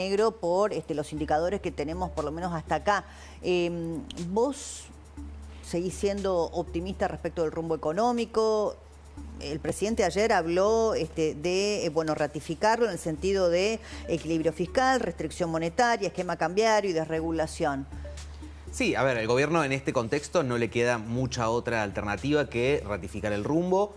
negro por los indicadores que tenemos por lo menos hasta acá. ¿Vos seguís siendo optimista respecto del rumbo económico? El presidente ayer habló de ratificarlo en el sentido de equilibrio fiscal, restricción monetaria, esquema cambiario y desregulación. Sí, a ver, el gobierno en este contexto no le queda mucha otra alternativa que ratificar el rumbo.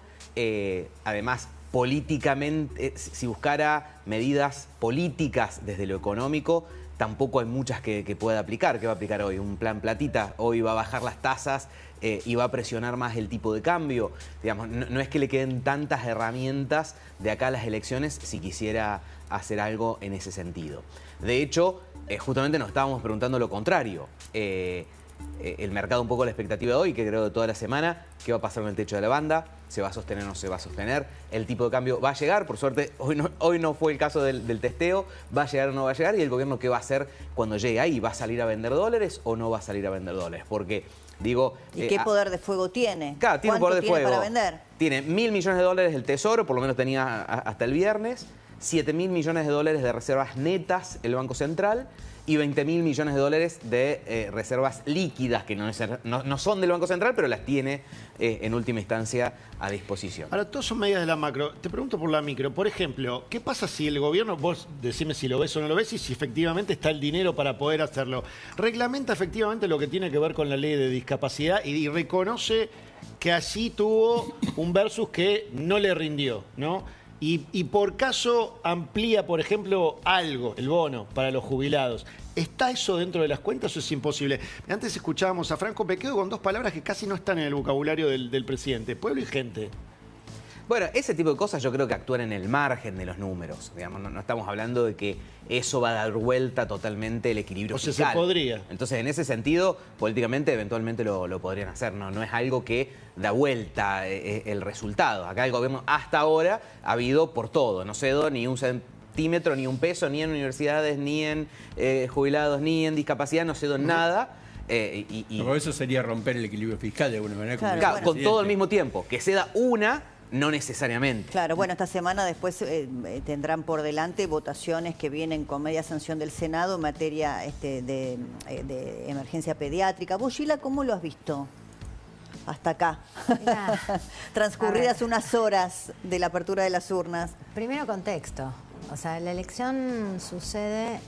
Además, políticamente, si buscara medidas políticas desde lo económico, tampoco hay muchas que pueda aplicar. ¿Qué va a aplicar hoy? Un plan platita. Hoy va a bajar las tasas y va a presionar más el tipo de cambio. Digamos, no es que le queden tantas herramientas de acá a las elecciones si quisiera hacer algo en ese sentido. De hecho, justamente nos estábamos preguntando lo contrario. El mercado, un poco la expectativa de hoy, que creo de toda la semana, ¿qué va a pasar con el techo de la banda? ¿Se va a sostener o no se va a sostener? ¿El tipo de cambio va a llegar? Por suerte, hoy no fue el caso del testeo. ¿Va a llegar o no va a llegar? ¿Y el gobierno qué va a hacer cuando llegue ahí? ¿Va a salir a vender dólares o no va a salir a vender dólares? Porque, digo... ¿Y qué poder de fuego tiene? Claro, tiene un poder de fuego. ¿Para vender? Tiene 1.000 millones de dólares el Tesoro, por lo menos tenía hasta el viernes. 7.000 millones de dólares de reservas netas el Banco Central y 20.000 millones de dólares de reservas líquidas que no son del Banco Central, pero las tiene en última instancia a disposición. Ahora, todos son medidas de la macro. Te pregunto por la micro. Por ejemplo, ¿qué pasa si el gobierno, vos decime si lo ves o no lo ves y si efectivamente está el dinero para poder hacerlo? Reglamenta efectivamente lo que tiene que ver con la ley de discapacidad y reconoce que allí tuvo un versus que no le rindió, ¿no? Y por caso amplía, por ejemplo, algo, el bono para los jubilados. ¿Está eso dentro de las cuentas o es imposible? Antes escuchábamos a Franco, me quedo con dos palabras que casi no están en el vocabulario del presidente: pueblo y gente. Bueno, ese tipo de cosas yo creo que actúan en el margen de los números. Digamos, no estamos hablando de que eso va a dar vuelta totalmente el equilibrio fiscal. O sea, se podría. Entonces, en ese sentido, políticamente, eventualmente lo podrían hacer. No es algo que da vuelta el resultado. Acá el gobierno, hasta ahora, ha habido por todo. No cedió ni un centímetro, ni un peso, ni en universidades, ni en jubilados, ni en discapacidad. No cedió nada. Pero eso sería romper el equilibrio fiscal de alguna manera. Claro, con todo al mismo tiempo. Que ceda una... No necesariamente. Claro, bueno, esta semana después tendrán por delante votaciones que vienen con media sanción del Senado en materia de emergencia pediátrica. ¿Vos, Sheila, cómo lo has visto hasta acá? Transcurridas unas horas de la apertura de las urnas. Primero, contexto. O sea, la elección sucede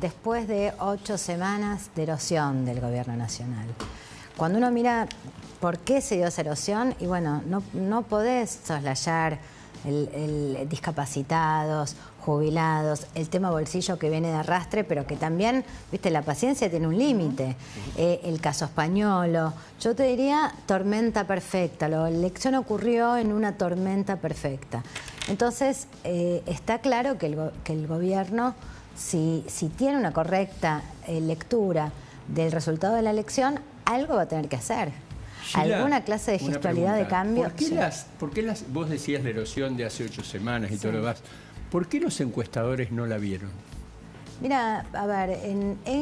después de 8 semanas de erosión del gobierno nacional. Cuando uno mira por qué se dio esa erosión, y bueno, no podés soslayar el discapacitados, jubilados, el tema bolsillo que viene de arrastre, pero que también, viste, la paciencia tiene un límite. El caso Españolo, yo te diría tormenta perfecta. La elección ocurrió en una tormenta perfecta. Entonces, está claro que el gobierno, si tiene una correcta lectura del resultado de la elección, algo va a tener que hacer. Sheila, alguna clase de gestualidad de cambio. ¿Por qué vos decías la erosión de hace 8 semanas y todo lo demás? ¿Por qué los encuestadores no la vieron? Mira, a ver,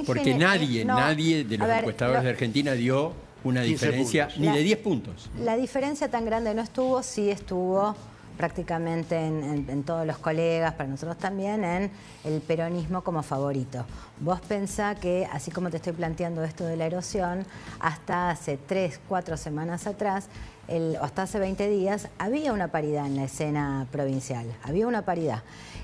porque nadie de los encuestadores de Argentina dio una diferencia ni de 10 puntos. La diferencia tan grande no estuvo, sí estuvo prácticamente en todos los colegas, para nosotros también, en el peronismo como favorito. Vos pensá que, así como te estoy planteando esto de la erosión, hasta hace 3, 4 semanas atrás, o hasta hace 20 días, había una paridad en la escena provincial, había una paridad,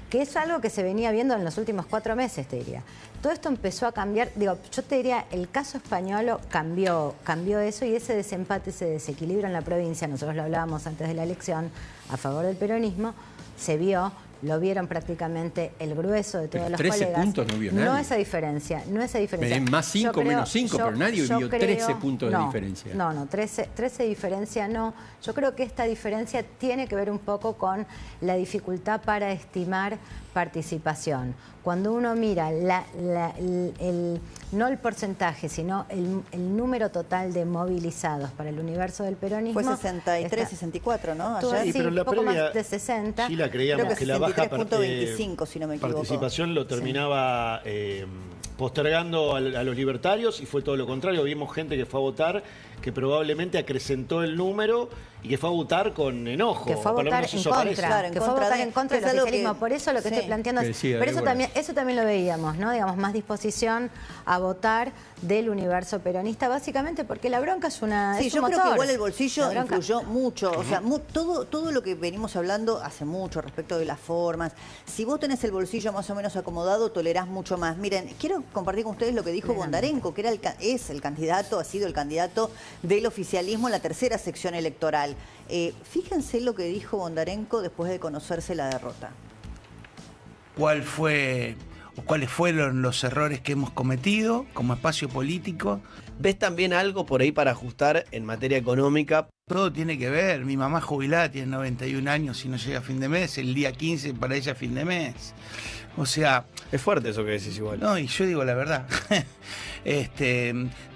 que es algo que se venía viendo en los últimos 4 meses, te diría. Todo esto empezó a cambiar, digo, yo te diría, el caso Españolo cambió eso, y ese desempate, ese desequilibrio en la provincia, nosotros lo hablábamos antes de la elección, a favor del peronismo, se vio, lo vieron prácticamente el grueso de todos los 13 colegas. puntos no vio nadie. No esa diferencia. Más 5, menos 5, pero nadie vio 13 puntos de diferencia. No, 13 diferencia no. Yo creo que esta diferencia tiene que ver un poco con la dificultad para estimar participación. Cuando uno mira no el porcentaje, sino el número total de movilizados para el universo del peronismo. Fue 63, 64, ¿no? Ayer, sí, pero en la poco previa, más de 60. Sí, la creíamos que la baja 23.25, si no me equivoco. Participación lo terminaba postergando a los libertarios, y fue todo lo contrario. Vimos gente que fue a votar que probablemente acrecentó el número y que fue a votar con enojo. Que fue a votar en contra, Claro, que fue a votar en contra del oficialismo. Por eso lo que estoy planteando es... Sí, pero eso también lo veíamos, ¿no? Digamos, más disposición a votar del universo peronista, básicamente porque la bronca es una... Sí, es yo un creo motor. que igual el bolsillo La bronca- influyó mucho. O sea, todo lo que venimos hablando hace mucho respecto de las formas. Si vos tenés el bolsillo más o menos acomodado, tolerás mucho más. Miren, quiero compartir con ustedes lo que dijo Bondarenko, que es el candidato, ha sido el candidato del oficialismo en la tercera sección electoral. Fíjense lo que dijo Bondarenko después de conocerse la derrota. ¿Cuáles fueron los errores que hemos cometido como espacio político? ¿Ves también algo por ahí para ajustar en materia económica? Todo tiene que ver. Mi mamá jubilada tiene 91 años y no llega a fin de mes. El día 15 para ella es fin de mes. O sea... Es fuerte eso que decís igual. No, y yo digo la verdad.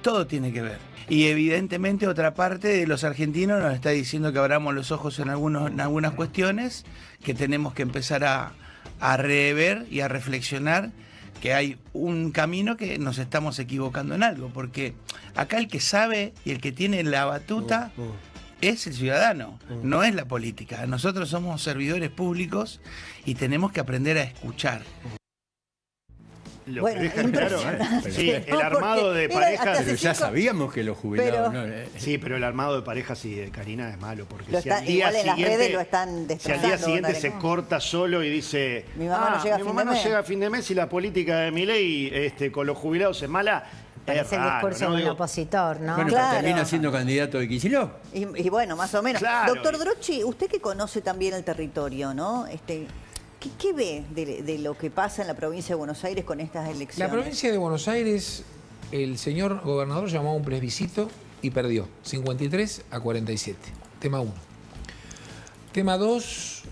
Todo tiene que ver. Y evidentemente otra parte de los argentinos nos está diciendo que abramos los ojos en algunas cuestiones, que tenemos que empezar a rever y a reflexionar que hay un camino que nos estamos equivocando en algo, porque acá el que sabe y el que tiene la batuta es el ciudadano, no es la política. Nosotros somos servidores públicos y tenemos que aprender a escuchar. Lo Bueno, que deja claro, impresionante. sí, el armado de pareja... Pero ya sabíamos que los jubilados... Sí, pero el armado de pareja sí, de Karina es malo, porque Lo si al está- día igual en las siguiente, redes lo están si al destrozando, día siguiente se Bondarenko. corta solo y dice Mi mamá no llega a mi fin mamá de no mes". llega a fin de mes y la política de Milei con los jubilados es mala, Parece el discurso de un Digo, opositor, ¿no? Bueno, Claro. pero termina siendo candidato de Kicillof. Y bueno, más o menos. Claro. Doctor Drochi, usted que conoce también el territorio, ¿no? ¿Qué ve de lo que pasa en la provincia de Buenos Aires con estas elecciones? La provincia de Buenos Aires, el señor gobernador llamó a un plebiscito y perdió, 53 a 47. Tema 1. Tema 2,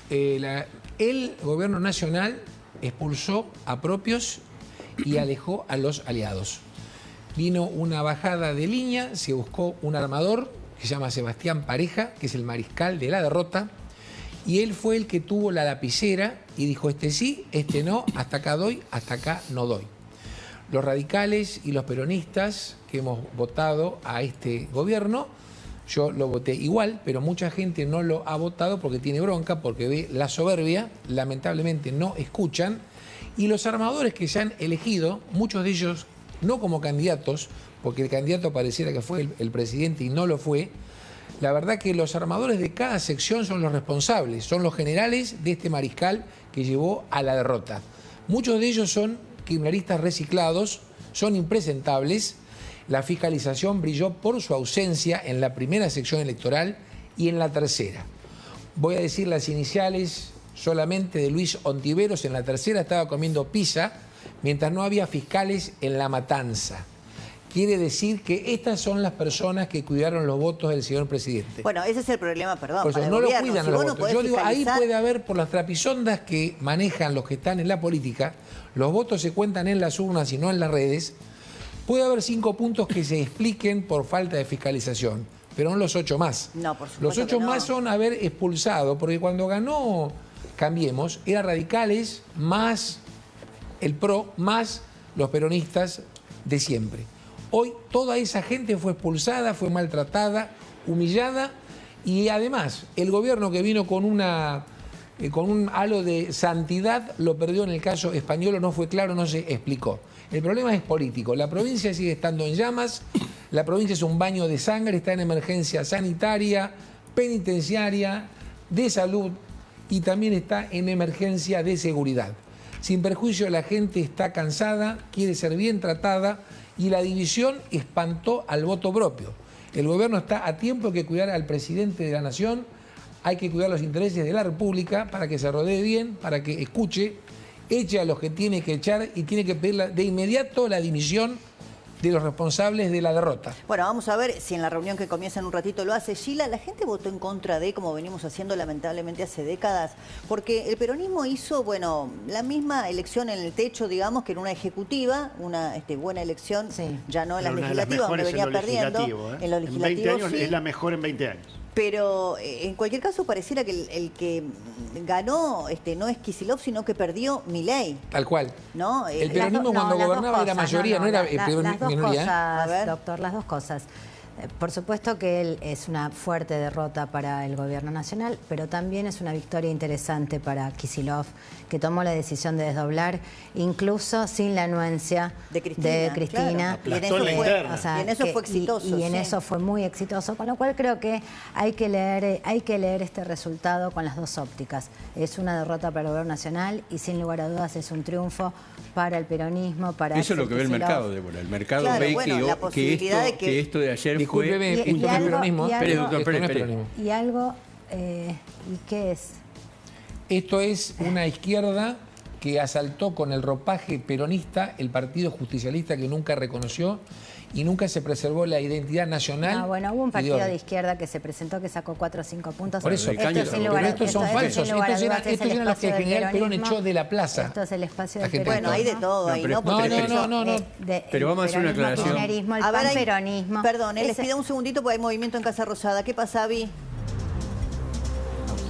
el gobierno nacional expulsó a propios y alejó a los aliados. Vino una bajada de línea, se buscó un armador que se llama Sebastián Pareja, que es el mariscal de la derrota, y él fue el que tuvo la lapicera y dijo, este sí, este no, hasta acá doy, hasta acá no doy. Los radicales y los peronistas que hemos votado a este gobierno, yo lo voté igual, pero mucha gente no lo ha votado porque tiene bronca, porque ve la soberbia, lamentablemente no escuchan, y los armadores que se han elegido, muchos de ellos no como candidatos, porque el candidato pareciera que fue el presidente y no lo fue. La verdad que los armadores de cada sección son los responsables, son los generales de este mariscal que llevó a la derrota. Muchos de ellos son kirchneristas reciclados, son impresentables. La fiscalización brilló por su ausencia en la primera sección electoral y en la tercera. Voy a decir las iniciales solamente de Luis Ontiveros. En la tercera estaba comiendo pizza mientras no había fiscales en La Matanza. Quiere decir que estas son las personas que cuidaron los votos del señor presidente. Bueno, ese es el problema, perdón. Por eso para el no lo gobierno. cuidan Si los vos no votos. podés Yo digo, ahí fiscalizar- puede haber, por las trapisondas que manejan los que están en la política, los votos se cuentan en las urnas y no en las redes, puede haber 5 puntos que se expliquen por falta de fiscalización, pero no los 8 más. No, por supuesto Los 8 que no. más son haber expulsado, porque cuando ganó Cambiemos, era radicales más el PRO, más los peronistas de siempre. Hoy toda esa gente fue expulsada, fue maltratada, humillada, y además el gobierno que vino con un halo de santidad lo perdió en el caso español, no fue claro, no se explicó. El problema es político. La provincia sigue estando en llamas, la provincia es un baño de sangre, está en emergencia sanitaria, penitenciaria, de salud y también está en emergencia de seguridad. Sin perjuicio, la gente está cansada, quiere ser bien tratada y la división espantó al voto propio. El gobierno está a tiempo de cuidar al presidente de la nación, hay que cuidar los intereses de la República para que se rodee bien, para que escuche, eche a los que tiene que echar y tiene que pedir de inmediato la dimisión de los responsables de la derrota. Bueno, vamos a ver si en la reunión que comienza en un ratito lo hace Sheila. La gente votó en contra de, como venimos haciendo lamentablemente hace décadas, porque el peronismo hizo, bueno, la misma elección en el techo, digamos, que en una ejecutiva, una buena elección, Sí. ya no en las Una de las legislativas, donde mejores venía en lo perdiendo. legislativo, ¿eh? En los En 20 legislativos años sí. es la mejor en 20 años. Pero en cualquier caso pareciera que el que ganó no es Kicillof, sino que perdió Milei, Tal cual. ¿no? El peronismo cuando gobernaba era mayoría, no era las dos minoría. cosas, A ver. doctor, las dos cosas. Por supuesto que él es una fuerte derrota para el gobierno nacional, pero también es una victoria interesante para Kicillof, que tomó la decisión de desdoblar, incluso sin la anuencia de Cristina. Claro. Y en eso fue exitoso. Y en eso fue muy exitoso, con lo cual creo que hay que leer este resultado con las dos ópticas. Es una derrota para el gobierno nacional y sin lugar a dudas es un triunfo para el peronismo, para eso es lo que ve el mercado, Débora. El mercado ve que esto de ayer Discúlpeme, esto no es peronismo. Y algo, ¿y qué es? Esto es una izquierda que asaltó con el ropaje peronista el Partido Justicialista, que nunca reconoció y nunca se preservó la identidad nacional. No, bueno, hubo un partido de izquierda que se presentó que sacó 4 o 5 puntos. Por eso, pero estos son falsos. Estos eran los que el general Perón echó de la plaza. Esto es el espacio del peronismo. Bueno, hay de todo ahí, ¿no? No. Pero vamos a hacer una aclaración. El panperonismo. Perdón, les pido un segundito porque hay movimiento en Casa Rosada. ¿Qué pasa, Avi?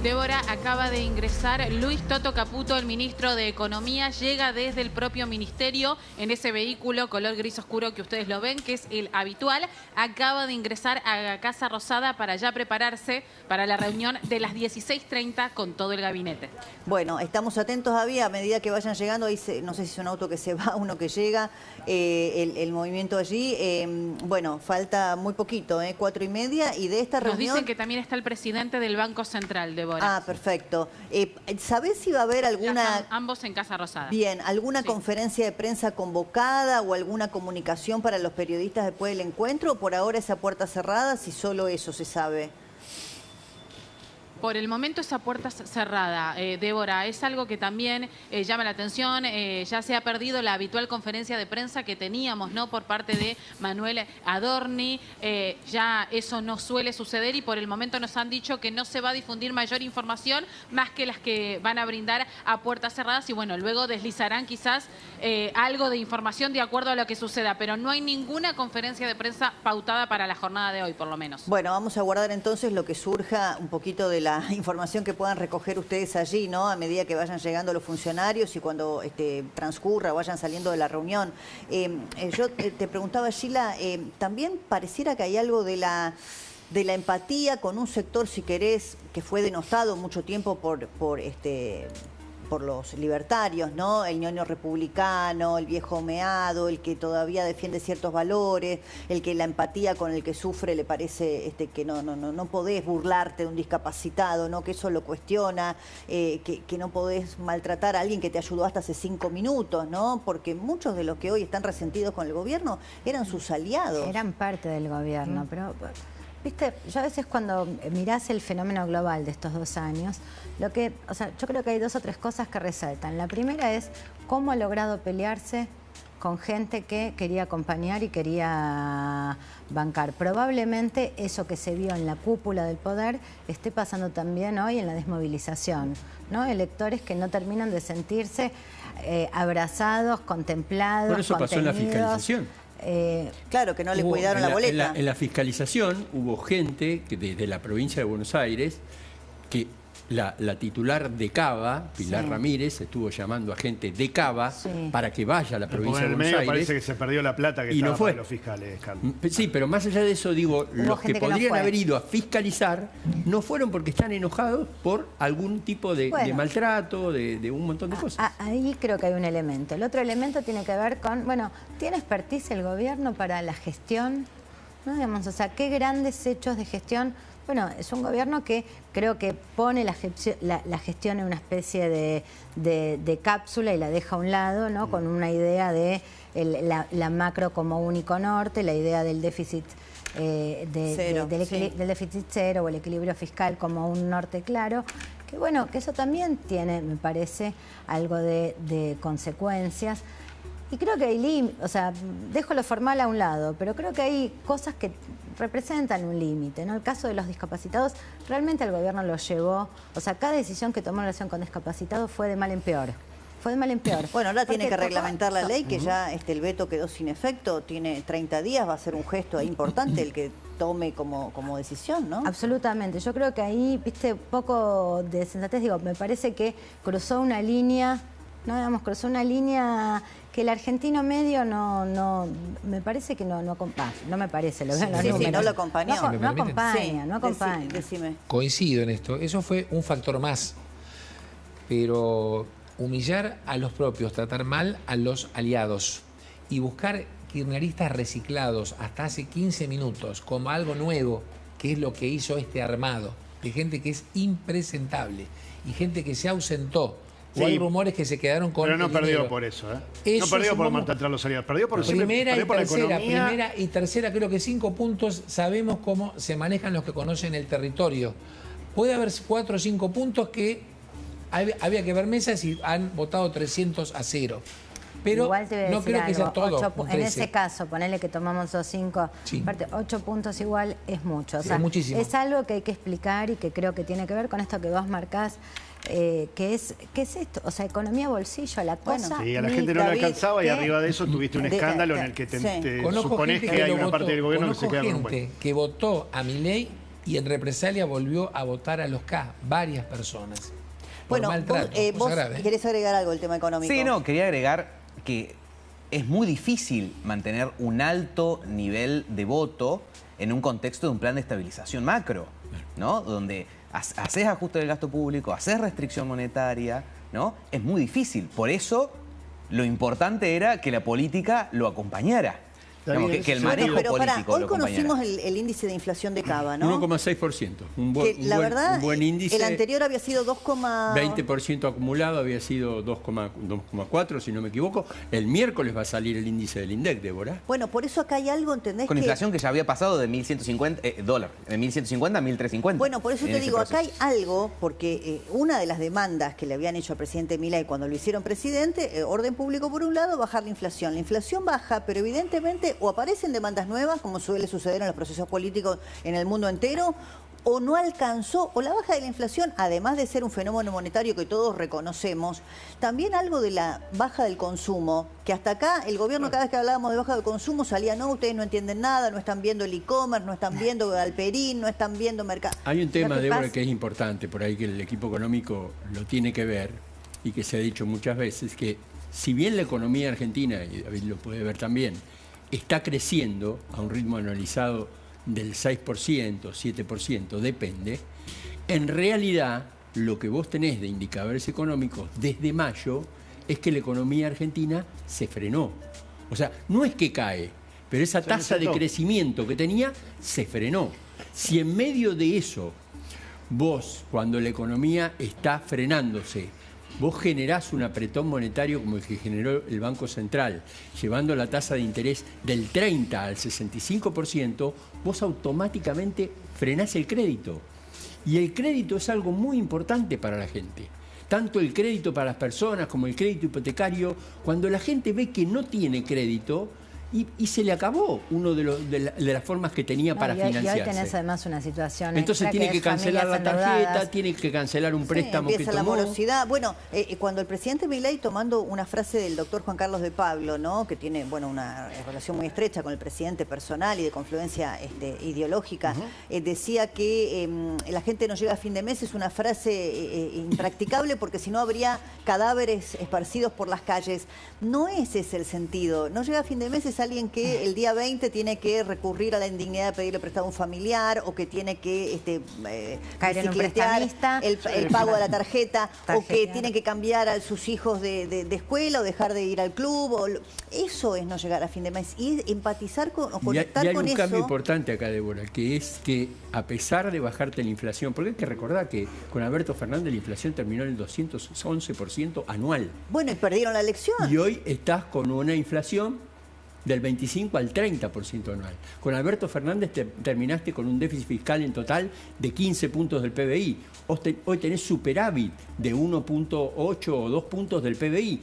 Débora, acaba de ingresar Luis Toto Caputo, el ministro de Economía. Llega desde el propio ministerio en ese vehículo color gris oscuro que ustedes lo ven, que es el habitual. Acaba de ingresar a Casa Rosada para ya prepararse para la reunión de las 16:30 con todo el gabinete. Bueno, estamos atentos, Avi, a medida que vayan llegando. Ahí no sé si es un auto que se va, uno que llega, el movimiento allí. Bueno, falta muy poquito, 4:30. Y de esta reunión... Nos dicen que también está el presidente del Banco Central, Débora. Ah, perfecto. ¿Sabés si va a haber alguna... ambos en Casa Rosada. Bien, ¿alguna conferencia de prensa convocada o alguna comunicación para los periodistas después del encuentro? ¿O por ahora esa puerta cerrada, si solo eso se sabe? Por el momento esa puerta cerrada, Débora, es algo que también llama la atención. Ya se ha perdido la habitual conferencia de prensa que teníamos, ¿no?, por parte de Manuel Adorni. Ya eso no suele suceder y por el momento nos han dicho que no se va a difundir mayor información más que las que van a brindar a puertas cerradas y bueno, luego deslizarán quizás algo de información de acuerdo a lo que suceda, pero no hay ninguna conferencia de prensa pautada para la jornada de hoy, por lo menos. Bueno, vamos a guardar entonces lo que surja un poquito de la información que puedan recoger ustedes allí, ¿no? A medida que vayan llegando los funcionarios y cuando transcurra o vayan saliendo de la reunión. Yo te preguntaba, Sheila, también pareciera que hay algo de la empatía con un sector, si querés, que fue denostado mucho tiempo por los libertarios, ¿no? El ñoño republicano, el viejo meado, el que todavía defiende ciertos valores, el que la empatía con el que sufre le parece que no podés burlarte de un discapacitado, ¿no? Que eso lo cuestiona, que no podés maltratar a alguien que te ayudó hasta hace 5 minutos, ¿no? Porque muchos de los que hoy están resentidos con el gobierno eran sus aliados. Eran parte del gobierno, pero... Viste, yo a veces cuando mirás el fenómeno global de estos 2 años, yo creo que hay 2 o 3 cosas que resaltan. La primera es cómo ha logrado pelearse con gente que quería acompañar y quería bancar. Probablemente eso que se vio en la cúpula del poder esté pasando también hoy en la desmovilización, ¿no? Electores que no terminan de sentirse abrazados, contemplados, por eso pasó en la fiscalización. Claro, que no le cuidaron la boleta. En la fiscalización hubo gente que desde la provincia de Buenos Aires que la titular de Cava, Pilar Ramírez, estuvo llamando a gente de Cava para que vaya a la provincia de Buenos Aires. Parece que se perdió la plata que estaba para los fiscales. Sí, pero más allá de eso, digo, los que podrían haber ido a fiscalizar no fueron porque están enojados por algún tipo de maltrato, de un montón de cosas. Ahí creo que hay un elemento. El otro elemento tiene que ver con, ¿tiene expertise el gobierno para la gestión? ¿No? Digamos, o sea, ¿qué grandes hechos de gestión? Bueno, es un gobierno que creo que pone la gestión en una especie de cápsula y la deja a un lado, ¿no? Con una idea de la macro como único norte, la idea del déficit del déficit cero o el equilibrio fiscal como un norte claro. Que bueno, que eso también tiene, me parece, algo de consecuencias. Y creo que hay dejo lo formal a un lado, pero creo que hay cosas que representan un límite, ¿no? El caso de los discapacitados, realmente el gobierno lo llevó, cada decisión que tomó en relación con discapacitados fue de mal en peor. Fue de mal en peor. Bueno, ahora tiene que reglamentar la ley, que ya el veto quedó sin efecto, tiene 30 días, va a ser un gesto importante el que tome como decisión, ¿no? Absolutamente. Yo creo que ahí, poco de sensatez, me parece que cruzó una línea, cruzó una línea Que el argentino medio me parece que no me parece, lo veo en los números. no lo acompañó. No acompaña. Decime. Coincido en esto. Eso fue un factor más. Pero humillar a los propios, tratar mal a los aliados y buscar kirchneristas reciclados hasta hace 15 minutos como algo nuevo, que es lo que hizo este armado, de gente que es impresentable y gente que se ausentó. Sí, o hay rumores que se quedaron con pero no el perdió dinero. por eso, ¿eh? Eso No perdió es por un marcar a los aliados, perdió por, primera perdió por la economía. Primera y tercera, creo que 5 puntos. Sabemos cómo se manejan los que conocen el territorio. Puede haber 4 o 5 puntos que había que ver mesas y han votado 300-0. Pero igual te voy a no decir creo que sea algo, todo. en ese caso, ponele que tomamos esos 5, Sí. aparte 8 puntos igual es mucho. O Sí, sea, es muchísimo. es algo que hay que explicar y que creo que tiene que ver con esto que vos marcás, ¿qué es esto? O sea, economía bolsillo, la cosa. Sí, a la gente no le David, alcanzaba y ¿qué? arriba de eso tuviste un escándalo en el que te Conozco suponés gente que hay lo una votó, parte del gobierno que se conozco queda con un gente buen. que votó a Milei y en represalia volvió a votar a los K, varias personas. Por Bueno, maltrato, cosa vos grave. querés agregar algo al tema económico. Sí, no, quería agregar que es muy difícil mantener un alto nivel de voto en un contexto de un plan de estabilización macro, ¿no? Donde haces ajuste del gasto público, haces restricción monetaria, ¿no? Es muy difícil. Por eso, lo importante era que la política lo acompañara. Digamos, que el manejo Pero pará, político hoy lo acompañara. conocimos el índice de inflación de Cava, ¿no? 1,6%. Un Que la verdad, un buen índice. el anterior había sido 20% acumulado, había sido 2,4, si no me equivoco. El miércoles va a salir el índice del INDEC, Débora. Bueno, por eso acá hay algo, ¿entendés? Con inflación que ya había pasado de 1.150 dólares, de 1.150 a 1.350. Bueno, por eso en te ese digo, acá proceso. hay algo, porque una de las demandas que le habían hecho al presidente Milei cuando lo hicieron presidente, orden público por un lado, bajar la inflación. La inflación baja, pero evidentemente o aparecen demandas nuevas, como suele suceder en los procesos políticos en el mundo entero, o no alcanzó, o la baja de la inflación, además de ser un fenómeno monetario que todos reconocemos, también algo de la baja del consumo, que hasta acá el gobierno cada vez que hablábamos de baja del consumo salía, no, ustedes no entienden nada, no están viendo el e-commerce, no están viendo Alperín, no están viendo mercado. Hay un tema, Lo que Débora, pasa- que es importante por ahí, que el equipo económico lo tiene que ver y que se ha dicho muchas veces, que si bien la economía argentina, y David lo puede ver también, está creciendo a un ritmo anualizado del 6%, 7%, depende, en realidad lo que vos tenés de indicadores económicos desde mayo es que la economía argentina se frenó. O sea, no es que cae, pero esa tasa de crecimiento que tenía se frenó. Si en medio de eso vos, cuando la economía está frenándose, vos generás un apretón monetario como el que generó el Banco Central, llevando la tasa de interés del 30 al 65%, vos automáticamente frenás el crédito. Y el crédito es algo muy importante para la gente. Tanto el crédito para las personas como el crédito hipotecario, cuando la gente ve que no tiene crédito, y se le acabó uno de las formas que tenía para y hoy financiarse. tenés además una situación Entonces extra tiene que es cancelar la familias tarjeta, endeudadas. tiene que cancelar un préstamo que empieza la tomó. morosidad. Bueno, cuando el presidente Milei, tomando una frase del doctor Juan Carlos de Pablo, ¿no? Que tiene una relación muy estrecha con el presidente personal y de confluencia ideológica, decía que la gente no llega a fin de mes, es una frase impracticable porque si no habría cadáveres esparcidos por las calles. No es ese el sentido. No llega a fin de mes es alguien que el día 20 tiene que recurrir a la indignidad de pedirle prestado a un familiar o que tiene que caer en un bicicletear prestamista. el pago de la tarjeta o que Tarjetear. tienen que cambiar a sus hijos de escuela o dejar de ir al club. Eso es no llegar a fin de mes y es empatizar con o conectar y hay con un eso. cambio importante acá, Débora, que es que a pesar de bajarte la inflación, porque hay que recordar que con Alberto Fernández la inflación terminó en el 211% anual. Bueno, y perdieron la elección. Y hoy estás con una inflación del 25 al 30% anual. Con Alberto Fernández terminaste con un déficit fiscal en total de 15 puntos del PBI. Hoy tenés superávit de 1.8 o 2 puntos del PBI.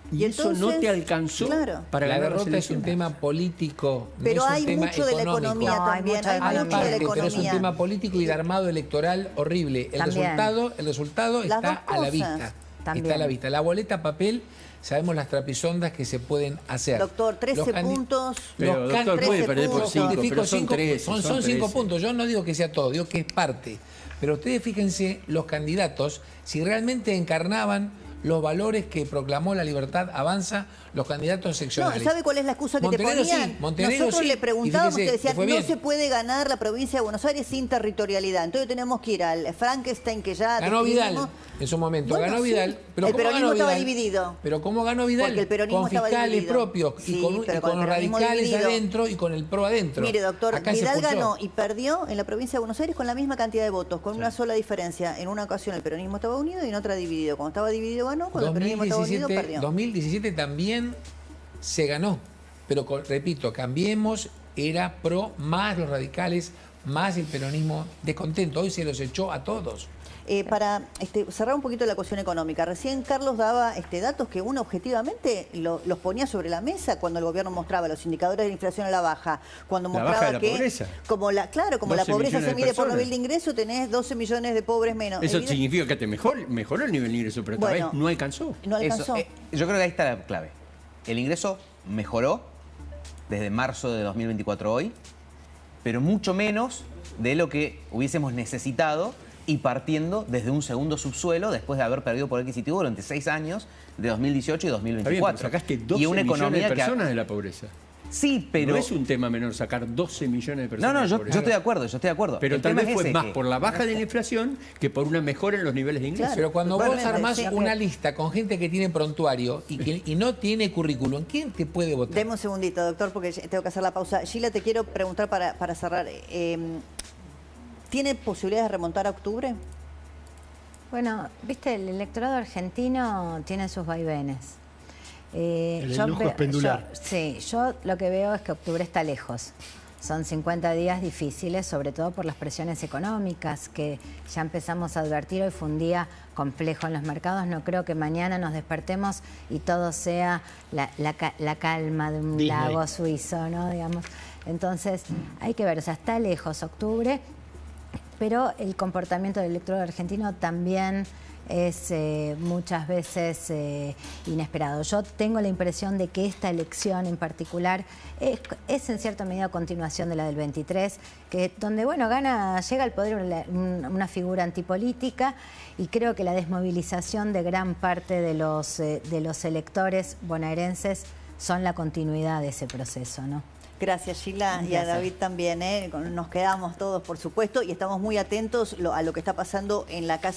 Y eso no te alcanzó para la ganar derrota las es un elecciones. tema político, Pero no es hay un tema mucho de la económico. economía No, hay también. mucho de Hay mucho de la Aparte, pero es un economía. tema político y de armado electoral horrible. El También. resultado Las está dos a la cosas. vista. También. Está a la vista. La boleta papel, sabemos las trapisondas que se pueden hacer. Doctor, 13 puntos. Pero, doctor, puede perder por 5, Justifico pero son 5, 13. son 5 puntos. Yo no digo que sea todo, digo que es parte. Pero ustedes fíjense los candidatos, si realmente encarnaban los valores que proclamó La Libertad Avanza, los candidatos seccionales. No, ¿sabe cuál es la excusa que Montenegro te ponían? sí, Montenegro Nosotros sí. le preguntábamos, Y te fíjese, decían, le fue no bien. se puede ganar la provincia de Buenos Aires sin territorialidad. Entonces tenemos que ir al Frankenstein que ya Ganó describimos. Vidal en su momento, Bueno, ganó sí. Vidal. Pero El ¿cómo peronismo ganó estaba Vidal? dividido. Pero ¿cómo ganó Vidal? Porque el peronismo con estaba fiscales dividido. propios Sí, y con pero con los el peronismo radicales dividido. adentro y con el PRO adentro. Mire, doctor, Acá se Vidal expulsó. ganó y perdió en la provincia de Buenos Aires con la misma cantidad de votos, con una sola diferencia. En una ocasión el peronismo estaba unido y en otra dividido. Cuando estaba dividido ganó, cuando el peronismo estaba unido perdió. 2017 también se ganó. Pero repito, Cambiemos era PRO más los radicales, más el peronismo descontento. Hoy se los echó a todos. Para cerrar un poquito la cuestión económica, recién Carlos daba datos que uno objetivamente los ponía sobre la mesa cuando el gobierno mostraba los indicadores de la inflación a la baja, cuando La mostraba baja de la que pobreza. como la 12 pobreza millones se de mide por personas. nivel de ingreso, tenés 12 millones de pobres menos. Eso significa que te mejoró el nivel de ingreso, pero esta Bueno, vez no alcanzó. No alcanzó. Yo creo que ahí está la clave. El ingreso mejoró desde marzo de 2024 hoy, pero mucho menos de lo que hubiésemos necesitado y partiendo desde un segundo subsuelo después de haber perdido poder adquisitivo durante 6 años, de 2018 y Está bien, 2024. pero sacaste 12 y una millones economía de que personas de la pobreza. Sí, pero... No es un tema menor sacar 12 millones de personas No, de yo pobreza. estoy de acuerdo, Pero El tal tema vez es fue ese, más que- por la baja de la inflación que por una mejora en los niveles de ingresos. Pero cuando vos Totalmente, armás sí. una lista con gente que tiene prontuario y no tiene currículum, ¿quién te puede votar? Deme un segundito, doctor, porque tengo que hacer la pausa. Sheila, te quiero preguntar para cerrar. ¿Tiene posibilidades de remontar a octubre? Bueno, viste, el electorado argentino tiene sus vaivenes. El enojo es pendular. Yo lo que veo es que octubre está lejos. Son 50 días difíciles, sobre todo por las presiones económicas que ya empezamos a advertir. Hoy fue un día complejo en los mercados. No creo que mañana nos despertemos y todo sea la calma de un Disney. lago suizo, ¿no? Digamos. Entonces, hay que ver, o sea, está lejos octubre, pero el comportamiento del electorado argentino también es muchas veces inesperado. Yo tengo la impresión de que esta elección en particular es en cierta medida continuación de la del 23, donde bueno, llega al poder una figura antipolítica, y creo que la desmovilización de gran parte de los electores bonaerenses son la continuidad de ese proceso, ¿no? Gracias, Sheila, y a Gracias. David también. Nos quedamos todos, por supuesto, y estamos muy atentos a lo que está pasando en la Casa